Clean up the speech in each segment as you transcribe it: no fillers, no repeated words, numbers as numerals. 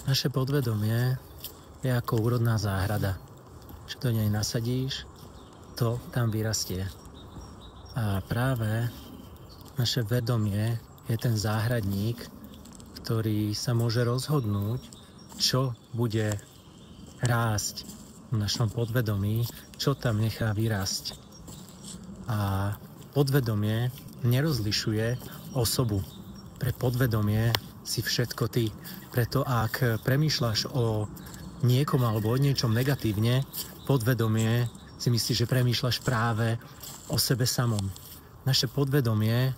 Naše podvedomie je ako úrodná záhrada. Čo do nej nasadíš, to tam vyrastie. A práve naše vedomie je ten záhradník, ktorý sa môže rozhodnúť, čo bude rásť v našom podvedomí, čo tam nechá vyrásť. A podvedomie nerozlišuje osobu. Pre podvedomie si všetko ty. Preto ak premýšľaš o niekom alebo o niečom negatívne, podvedomie si myslí, že premýšľaš práve o sebe samom. Naše podvedomie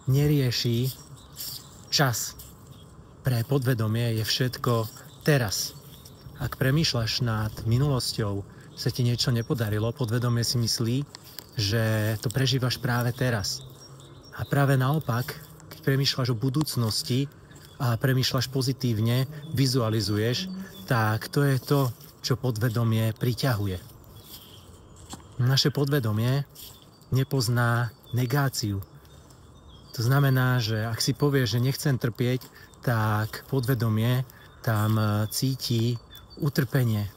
nerieši čas. Pre podvedomie je všetko teraz. Ak premýšľaš nad minulosťou, sa ti niečo nepodarilo, podvedomie si myslí, že to prežívaš práve teraz. A práve naopak, keď premýšľaš o budúcnosti a premýšľaš pozitívne, vizualizuješ, tak to je to, čo podvedomie priťahuje. Naše podvedomie nepozná negáciu. To znamená, že ak si povieš, že nechcem trpieť, tak podvedomie tam cíti utrpenie.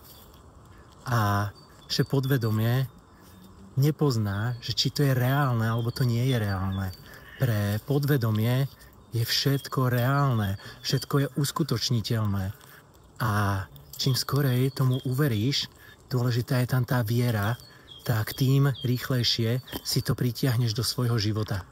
A naše podvedomie nepozná, že či to je reálne, alebo to nie je reálne. Pre podvedomie je všetko reálne, všetko je uskutočniteľné. A čím skorej tomu uveríš, dôležitá je tam tá viera, tak tým rýchlejšie si to pritiahneš do svojho života.